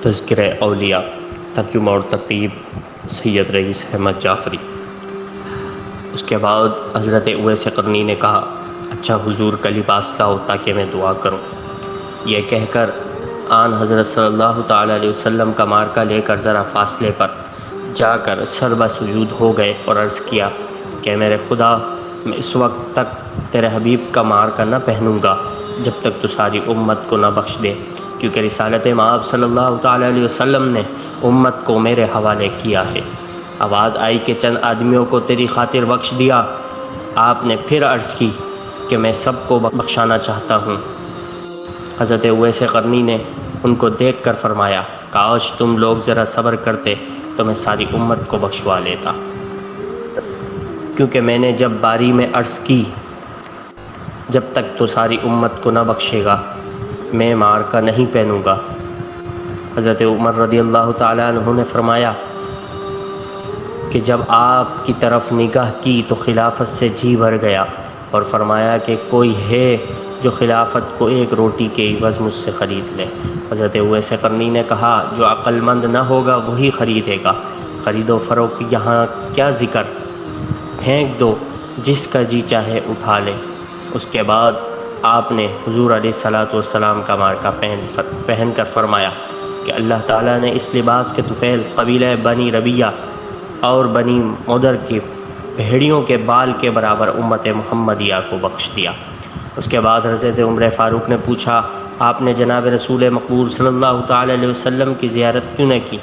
تذکرہ اولیاء، ترجمہ اور ترتیب سید رئیس احمد جعفری۔ اس کے بعد حضرت اویس قرنی نے کہا، اچھا حضور کا لباس لاؤ تاکہ میں دعا کروں۔ یہ کہہ کر آن حضرت صلی اللہ تعالیٰ علیہ وسلم کا مارکہ لے کر ذرا فاصلے پر جا کر سربہ سجود ہو گئے اور عرض کیا کہ میرے خدا، میں اس وقت تک تیرے حبیب کا مارکہ نہ پہنوں گا جب تک تو ساری امت کو نہ بخش دے، کیونکہ رسالت مآب صلی اللہ تعالیٰ علیہ وسلم نے امت کو میرے حوالے کیا ہے۔ آواز آئی کہ چند آدمیوں کو تیری خاطر بخش دیا۔ آپ نے پھر عرض کی کہ میں سب کو بخشانا چاہتا ہوں۔ حضرت اویس قرنی نے ان کو دیکھ کر فرمایا، کاش تم لوگ ذرا صبر کرتے تو میں ساری امت کو بخشوا لیتا، کیونکہ میں نے جب باری میں عرض کی جب تک تو ساری امت کو نہ بخشے گا میں مارکہ نہیں پہنوں گا۔ حضرت عمر رضی اللہ تعالیٰ عنہ نے فرمایا کہ جب آپ کی طرف نگاہ کی تو خلافت سے جی بھر گیا اور فرمایا کہ کوئی ہے جو خلافت کو ایک روٹی کے عوض مجھ سے خرید لے۔ حضرت اویس قرنی نے کہا، جو عقل مند نہ ہوگا وہی خریدے گا، خرید و فروخت یہاں کیا ذکر، پھینک دو، جس کا جی چاہے اٹھا لے۔ اس کے بعد آپ نے حضور علیہ الصلوۃ والسلام کا مارکہ پہن کر فرمایا کہ اللہ تعالیٰ نے اس لباس کے طفیل قبیلہ بنی ربیہ اور بنی مدر کی بھیڑیوں کے بال کے برابر امت محمدیہ کو بخش دیا۔ اس کے بعد حضرت عمر فاروق نے پوچھا، آپ نے جناب رسول مقبول صلی اللہ تعالیٰ علیہ وسلم کی زیارت کیوں نہ کی؟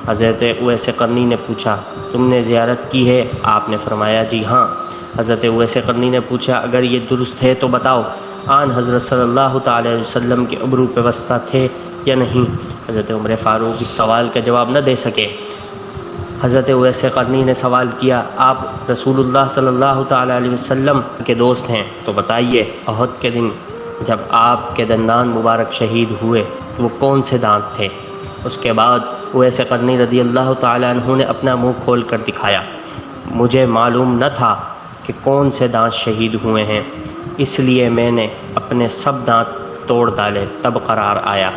حضرت اویس قرنی نے پوچھا، تم نے زیارت کی ہے؟ آپ نے فرمایا، جی ہاں۔ حضرت اویس قرنی نے پوچھا، اگر یہ درست ہے تو بتاؤ، آن حضرت صلی اللہ تعالیٰ علیہ وسلم کے ابرو پہ وسطہ تھے یا نہیں؟ حضرت عمر فاروق اس سوال کا جواب نہ دے سکے۔ حضرت اویس قرنی نے سوال کیا، آپ رسول اللہ صلی اللہ تعالیٰ علیہ وسلم کے دوست ہیں تو بتائیے، احد کے دن جب آپ کے دندان مبارک شہید ہوئے تو وہ کون سے دانت تھے؟ اس کے بعد اویس قرنی رضی اللہ تعالیٰ عنہ نے اپنا منہ کھول کر دکھایا، مجھے معلوم نہ تھا کہ کون سے دانت شہید ہوئے ہیں، اس لیے میں نے اپنے سب دانت توڑ ڈالے تب قرار آیا۔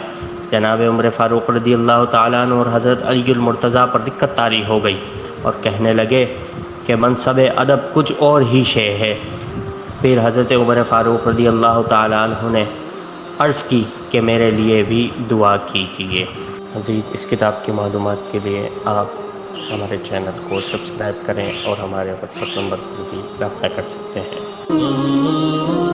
جناب عمر فاروق رضی اللہ تعالیٰ عنہ اور حضرت علی المرتضیٰ پر دقت طاری ہو گئی اور کہنے لگے کہ منصب ادب کچھ اور ہی شے ہے۔ پھر حضرت عمر فاروق رضی اللہ تعالیٰ عنہ نے عرض کی کہ میرے لیے بھی دعا کیجیے۔ مزید اس کتاب کی معلومات کے لیے آپ ہمارے چینل کو سبسکرائب کریں اور ہمارے واٹس ایپ نمبر پر بھی رابطہ کر سکتے ہیں۔